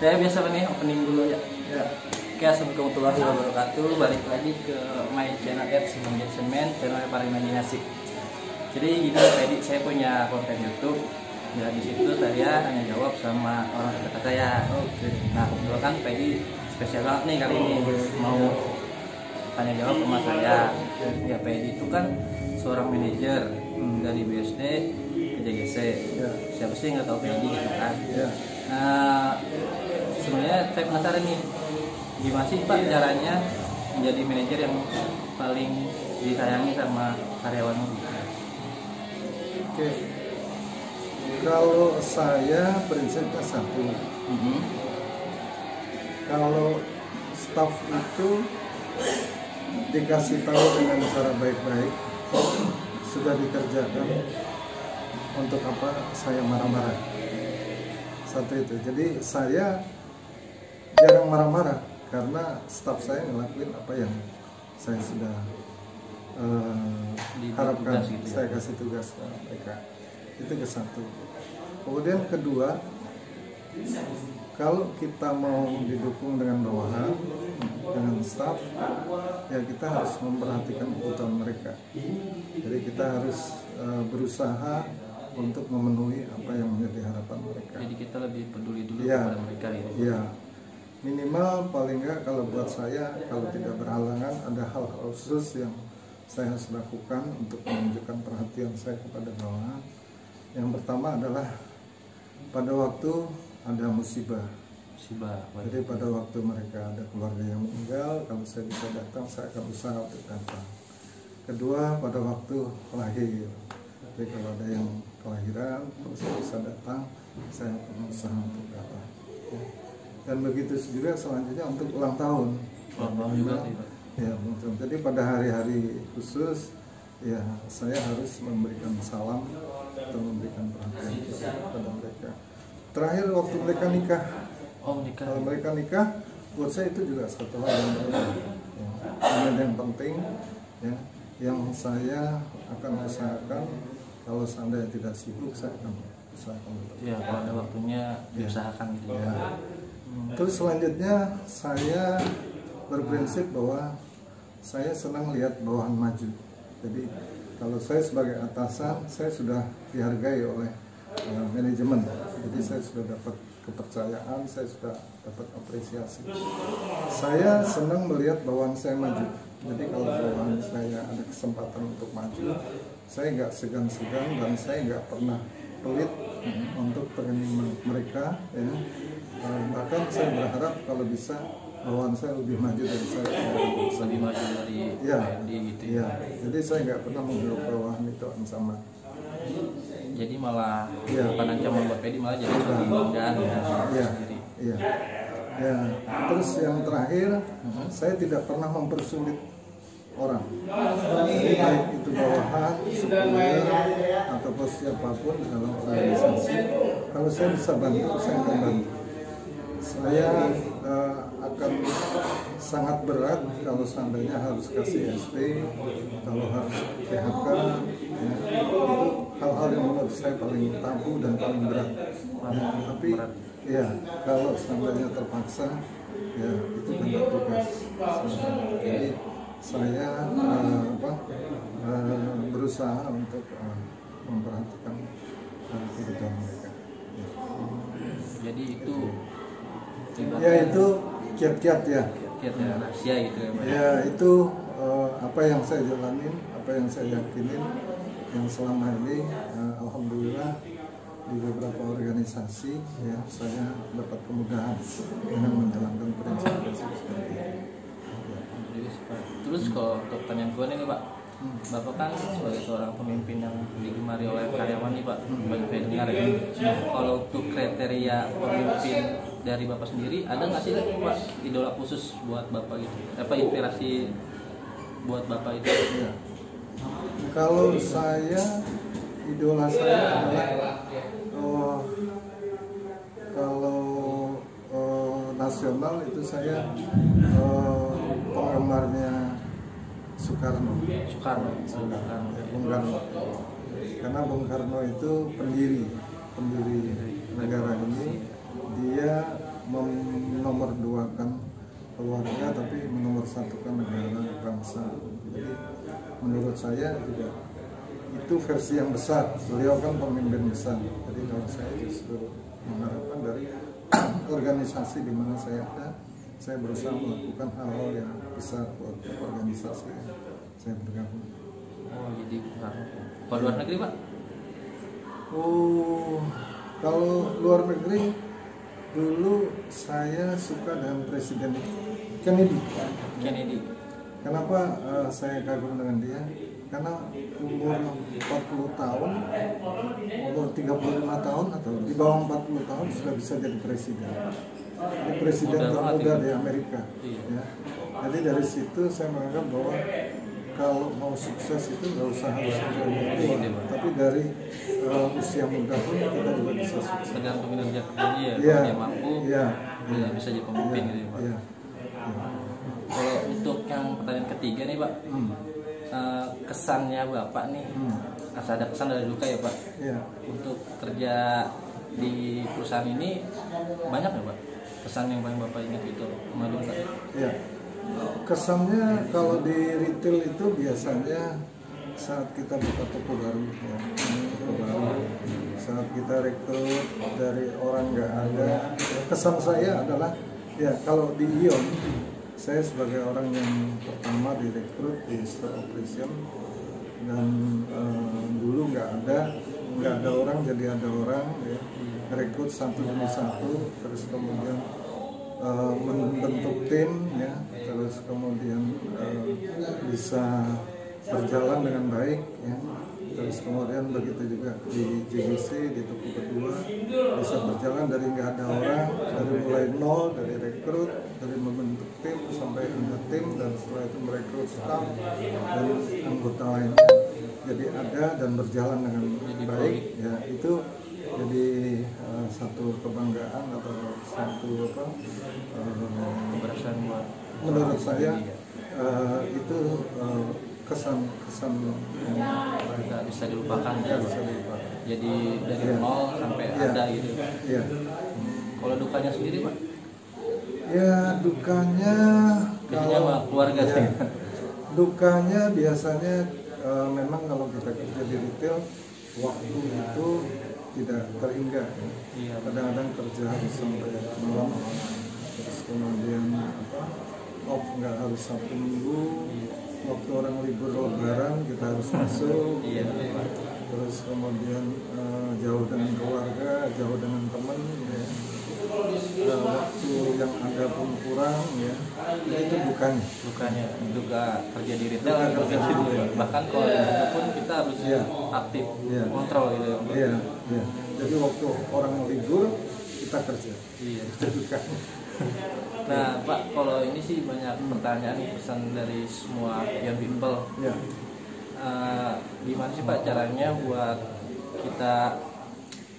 Saya biasa nih opening dulu ya. Ya. Oke, assalamualaikum warahmatullahi wabarakatuh. Balik lagi ke my channel @simon_jackson_man, channel para imajinasi. Jadi gini Pak Edi, saya punya konten YouTube. Ya di situ saya tanya jawab sama orang terdekat saya. Oke. Nah kebetulan kan Pak Edi spesial banget nih kali ini mau tanya jawab sama saya. Ya Pak Edi itu kan seorang manajer dari BSD ke JGC. Ya. Siapa sih nggak tahu Pak Edi gitu kan? Ya. Nah, sebenarnya saya penasaran nih, gimana sih Pak caranya menjadi manajer yang paling disayangi sama karyawan? Oke. Kalau saya prinsipnya satu. Kalau staff itu dikasih tahu dengan cara baik-baik, sudah dikerjakan, untuk apa saya marah-marah? Satu itu. Jadi saya jarang marah-marah karena staff saya ngelakuin apa yang saya sudah harapkan. Gitu ya? Saya kasih tugas ke mereka. Itu ke satu. Kemudian kedua, kalau kita mau didukung dengan bawahan, dengan staff, ya kita harus memperhatikan kebutuhan mereka. Jadi kita harus berusaha untuk memenuhi apa yang menjadi harapan mereka. Jadi kita lebih peduli dulu Ya, kepada mereka gitu. Ya, minimal paling nggak kalau buat saya, kalau tidak berhalangan ada hal-hal khusus yang saya harus lakukan untuk menunjukkan perhatian saya kepada bawahan. Yang pertama adalah pada waktu ada musibah. Jadi pada waktu mereka ada keluarga yang meninggal, kalau saya bisa datang, saya akan usaha untuk datang. Kedua, pada waktu lahir. Jadi kalau ada yang kelahiran, kalau saya bisa datang, saya akan usaha untuk datang. Dan begitu juga selanjutnya untuk ulang tahun. Juga sih Pak. Ya, jadi pada hari-hari khusus, ya saya harus memberikan salam atau memberikan perhatian kepada mereka. Terakhir waktu mereka nikah. Oh, nikah. Kalau mereka nikah, buat saya itu juga satu hal yang penting. Ya, yang penting, ya, yang saya akan usahakan. Kalau seandainya tidak sibuk, saya akan usahakan. Ya, kalau ada waktunya diusahakan gitu ya. Terus selanjutnya saya berprinsip bahwa saya senang lihat bawahan maju. Jadi kalau saya sebagai atasan, saya sudah dihargai oleh manajemen. Jadi saya sudah dapat kepercayaan, saya sudah dapat apresiasi. Saya senang melihat bawahan saya maju. Jadi kalau bawahan saya ada kesempatan untuk maju, saya nggak segan-segan dan saya nggak pernah pelit untuk pengen mereka. Ya. Bahkan saya berharap kalau bisa bawahan saya lebih maju dari saya. Lebih maju dari PND gitu ya. Jadi saya nggak pernah menghirup bawahan itu ancaman. Jadi malah bukan ancaman buat PND, malah jadi kebanggaan ya. Iya. Ya. Terus yang terakhir, saya tidak pernah mempersulit orang. Jadi baik itu bawahan, superior, ataupun siapapun dalam organisasi. Kalau saya bisa bantu, saya akan bantu. Saya akan sangat berat kalau seandainya harus kasih SP, kalau harus PHK, ya, itu hal-hal yang menurut saya paling tabu dan paling berat. Ya, tapi ya kalau seandainya terpaksa, ya itu benar tugas. Jadi saya berusaha untuk memperhatikan kebutuhan mereka. Jadi itu ya itu kiat-kiat ya. Kiat-kiat rahasia gitu ya. Ya itu apa yang saya jalanin, apa yang saya yakinin, yang selama ini alhamdulillah di beberapa organisasi ya saya dapat kemudahan dengan menjalankan prinsip-prinsip seperti ini. Terus kalau untuk pertanyaan gue nih Pak, Bapak kan sebagai seorang pemimpin yang digemari oleh karyawan nih Pak, banyak yang dengar ya. Kalau untuk kriteria pemimpin dari Bapak sendiri, ada nggak sih Pak idola khusus buat Bapak gitu? Apa inspirasi buat Bapak itu? Ya. Kalau saya, idola saya adalah kalau nasional itu saya penggemarnya Soekarno. Bung Karno. Karena Bung Karno itu pendiri negara ini. Dia menomorduakan keluarga, tapi menomorsatukan negara bangsa. Jadi menurut saya juga itu versi yang besar. Beliau kan pemimpin besar. Jadi kalau saya justru mengharapkan dari organisasi di mana saya ada, saya berusaha melakukan hal-hal yang besar buat organisasi yang saya bergabung. Oh, jadi kalau luar negeri Pak? Oh, kalau luar negeri dulu saya suka dengan Presiden Kennedy. Kenapa saya kagum dengan dia? Karena umur 40 tahun, umur 35 tahun atau di bawah 40 tahun sudah bisa jadi presiden. Ini presiden termuda di Amerika. Ya. Jadi dari situ saya menganggap bahwa kalau mau sukses itu nggak usah harus tua, tapi dari usia muda pun kita juga bisa sukses. Tergantung kinerja kerja dia, dia mampu, dia bisa jadi pemimpin gitu ya Pak. Kalau untuk yang pertanyaan ketiga nih Pak, kesannya Bapak nih, ada kesan dari duka ya Pak, untuk kerja di perusahaan ini banyak ya Pak? Kesan yang paling Bapak ingat itu kemarin Pak? Iya. Kesannya kalau di retail itu biasanya saat kita buka toko baru, saat kita rekrut dari orang nggak ada. Kesan saya adalah ya kalau di Ion, saya sebagai orang yang pertama direkrut di store operation, dan dulu nggak ada orang jadi ada orang, ya. Rekrut satu demi satu, terus kemudian membentuk tim, ya, terus kemudian bisa berjalan dengan baik, ya. Terus kemudian begitu juga di JGC, di toko kedua bisa berjalan dari nggak ada orang, dari mulai nol, dari rekrut, dari membentuk tim sampai ada tim, dan setelah itu merekrut staff dan anggota lainnya jadi ada dan berjalan dengan baik, ya. Itu jadi satu kebanggaan atau satu keberhasilan menurut saya itu kesan yang tidak bisa dilupakan ya. Jadi dari nol sampai ada gitu. Iya. Kalau dukanya sendiri Pak? Ya dukanya kalau keluarga ya, dukanya biasanya memang kalau kita kerja di retail waktu itu tidak terhingga. Iya. Kadang-kadang kerja harus sampai malam, terus kemudian off nggak harus Sabtu Minggu. Waktu orang libur Lebaran kita harus masuk. Iya. Terus kemudian jauh dengan keluarga, jauh dengan teman, ya. Waktu yang ada pun kurang, ya. Itu bukannya juga kerja di retail bahkan kalau itu pun kita harus aktif kontrol gitu ya. Iya. Jadi waktu orang libur kita kerja. Iya. Nah Pak, kalau ini sih banyak pertanyaan pesan dari semua young people. Gimana sih Pak caranya buat kita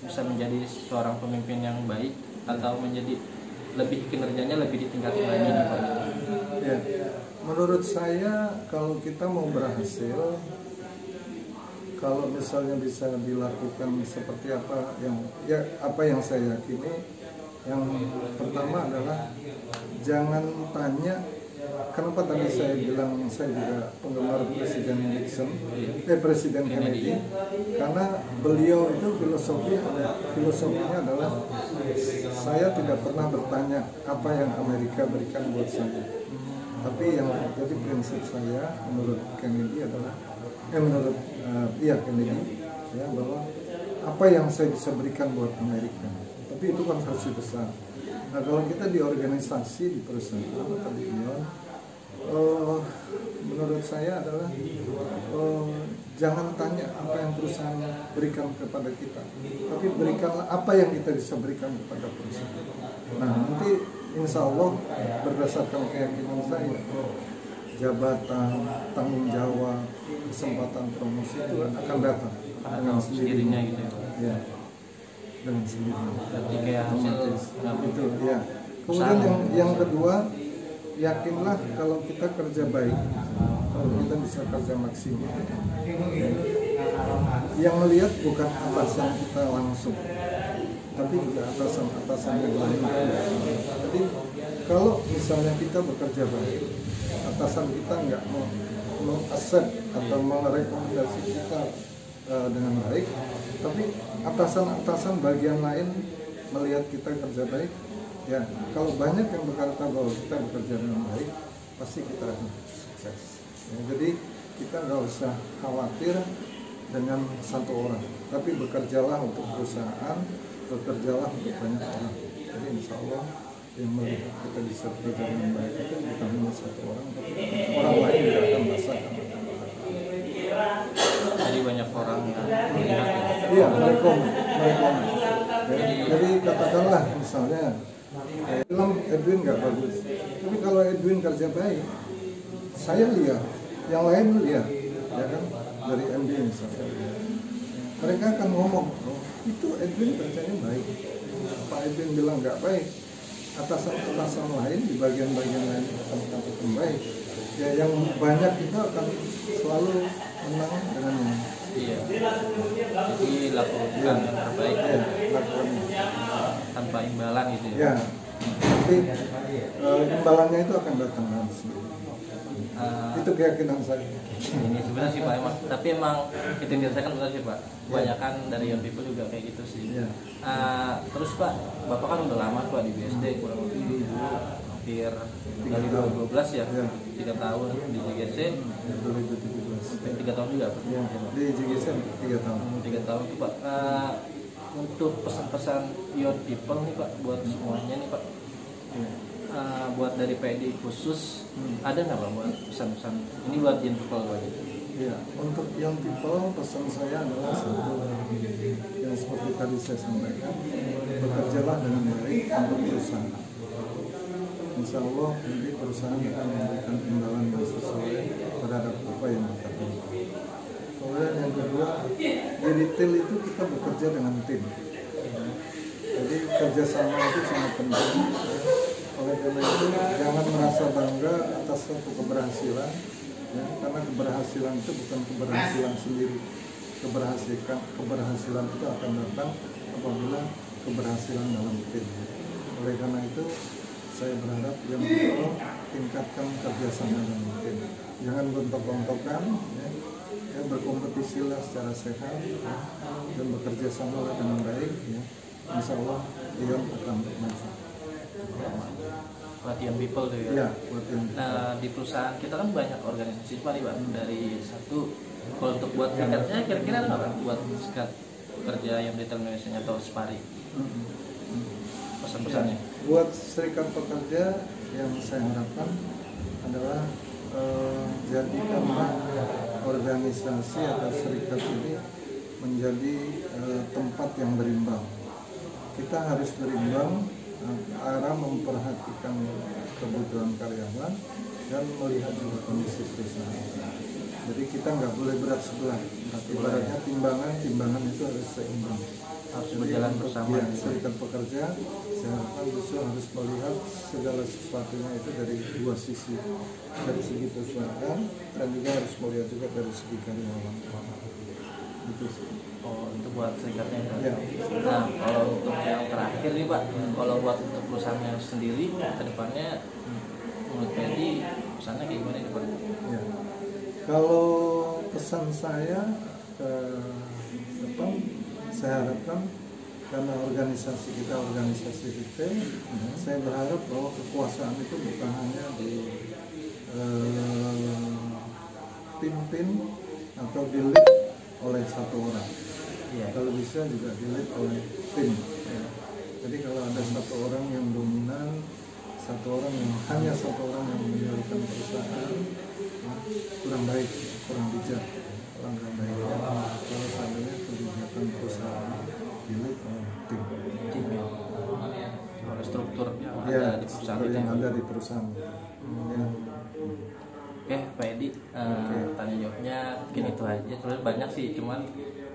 bisa menjadi seorang pemimpin yang baik atau menjadi lebih kinerjanya lebih ditingkatkan lagi nih Pak? Ya, menurut saya kalau kita mau berhasil, kalau misalnya bisa dilakukan seperti apa yang saya yakini, yang pertama adalah jangan tanya kenapa tadi saya bilang saya juga penggemar Presiden Presiden Kennedy, karena beliau itu filosofinya adalah saya tidak pernah bertanya apa yang Amerika berikan buat saya, tapi yang jadi prinsip saya menurut Kennedy adalah Kennedy, ya, bahwa apa yang saya bisa berikan buat Amerika, tapi itu kan versi besar. Nah kalau kita di organisasi, di perusahaan atau di Ion, menurut saya adalah jangan tanya apa yang perusahaan berikan kepada kita, tapi berikanlah apa yang kita bisa berikan kepada perusahaan. Nah nanti insya Allah berdasarkan keyakinan saya, jabatan, tanggung jawab, kesempatan promosi itu akan datang dengan sendirinya gitu ya. Dengan sendirinya. Berarti kayak hasil itu ya. Kemudian yang kedua, yakinlah kalau kita kerja baik, kalau kita bisa kerja maksimal, yang melihat bukan atasan kita langsung, tapi juga atasan-atasan yang lain. Jadi kalau misalnya kita bekerja baik, atasan kita nggak mau accept atau merekomendasi kita dengan baik, tapi atasan-atasan bagian lain melihat kita kerja baik, ya kalau banyak yang berkata bahwa kita bekerja dengan baik, pasti kita akan sukses. Ya, jadi kita nggak usah khawatir dengan satu orang, tapi bekerjalah untuk perusahaan, bekerjalah untuk banyak orang. Jadi insya Allah yang melihat kita bisa bekerja dengan baik itu bukan hanya satu orang, tapi orang lain juga akan merasakan. Jadi banyak orang yang melihat ya. Iya, mereka. Jadi katakanlah misalnya film Edwin nggak bagus, tapi kalau Edwin kerja baik, saya lihat, yang lain lihat, ya kan, dari MD misalnya, mereka akan ngomong, oh, itu Edwin kerjanya baik. Pak Edwin bilang nggak baik, atasan lain di bagian-bagian lain akan katakan baik. Ya, yang banyak itu akan selalu menang dengan yang Iya. Jadi lakukan yang terbaik ya, lakukan. tanpa imbalan gitu ya. Ya, tapi imbalannya itu akan datang dengan sendiri. Itu keyakinan saya. Ini sebenarnya sih Pak, tapi emang itu yang dirasakan benar sih Pak. Kebanyakan dari young people juga kayak gitu sih. Ya. Terus Pak, Bapak kan udah lama Pak di BSD, kurang lebih dulu hampir dari 2012 ya, 3 tahun di JGC, 2017. 3 tahun juga Pak. Ya, di JGC 3 tahun. 3 tahun itu Pak. Untuk pesan-pesan young people nih Pak, buat semuanya nih Pak. Ya. Buat dari PED khusus, ada nggak Pak buat pesan-pesan ini buat young people Pak? Ya, untuk young people pesan saya adalah satu, yang seperti tadi saya sampaikan, bekerjalah dengan baik untuk perusahaan. Insya Allah nanti perusahaan akan memberikan imbalan yang sesuai terhadap apa yang kita berikan. Kemudian yang kedua, di retail itu kita bekerja dengan tim. Jadi kerjasama itu sangat penting. Oleh karena itu jangan merasa bangga atas suatu keberhasilan, ya, karena keberhasilan itu bukan keberhasilan sendiri. Keberhasilan itu akan datang apabila keberhasilan dalam tim. Oleh karena itu saya berharap yang kita tingkatkan kerjasama dalam tim. Jangan gontok-gontokan, ya, berkompetisilah secara sehat, ya, dan bekerja sama dengan baik. Ya. Insya Allah Ion akan maju. Buat young people tuh ya. Ya, buat yang Nah di perusahaan kita kan banyak organisasi Pak nih Pak, dari satu kalau untuk buat sikatnya kira-kira ada nggak Pak buat sikat kerja yang di Indonesia atau SPARI pesan-pesannya? buat serikat pekerja yang saya harapkan adalah jadikanlah organisasi atau serikat ini menjadi tempat yang berimbang. Kita harus berimbang arah memperhatikan kebutuhan karyawan dan melihat juga kondisi perusahaan. Jadi kita nggak boleh berat sebelah. Ibaratnya timbangan itu harus seimbang. Harus berjalan bersama. Ya, serikat pekerja saya harapkan justru harus melihat segala sesuatunya itu dari dua sisi, dari segi perusahaan dan juga harus melihat juga dari segi karyawan. Itu sih. Oh itu buat serikatnya Pak. Ya. Nah kalau untuk yang terakhir nih Pak, kalau buat untuk perusahaannya sendiri ke depannya menurut PED pesannya kayak gimana nih Pak? Ya. Kalau pesan saya ke depan, saya harapkan karena organisasi kita organisasi retail, saya berharap bahwa kekuasaan itu bukan hanya dipimpin atau di-lead oleh satu orang. Iya. Kalau bisa juga di-lead oleh tim. Ya. Jadi kalau ada satu orang yang dominan, hanya satu orang yang mengendalikan perusahaan, kurang baik, kurang bijak, kurang baik. Kalau seandainya kebijakan perusahaan di-lead oleh tim. Ya. Oleh struktur yang Ya, ada di perusahaan struktur itu. yang ada di perusahaan. Ya. Oke Pak Edi, tanya jawabnya mungkin itu aja. Sebenarnya banyak sih, cuman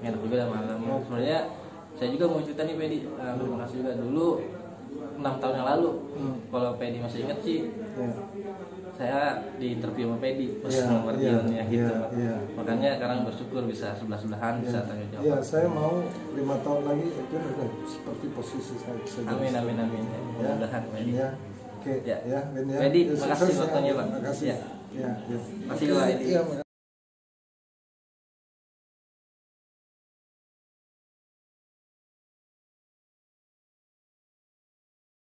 enak juga malam. Sebenarnya saya juga mau cerita nih Pak Edi. Terima kasih juga dulu 6 tahun yang lalu. Kalau Pak Edi masih ingat sih, Ya. saya di interview sama Pedi pas Iya, nomor iya, ya gitu iya, Pak. iya. Makanya sekarang bersyukur bisa sebelah-sebelahan, bisa tanya jawab. Ya, saya mau 5 tahun lagi itu udah seperti posisi saya. Amin. Ya. Mudah-mudahan Pedi. Ya, oke. Ya. Ya, Ben, ya. Pedi, Ya, makasih sukses, waktunya, Pak. Terima kasih. Ya. Ya, ya. Makasih, Oke, Pak Edi. iya,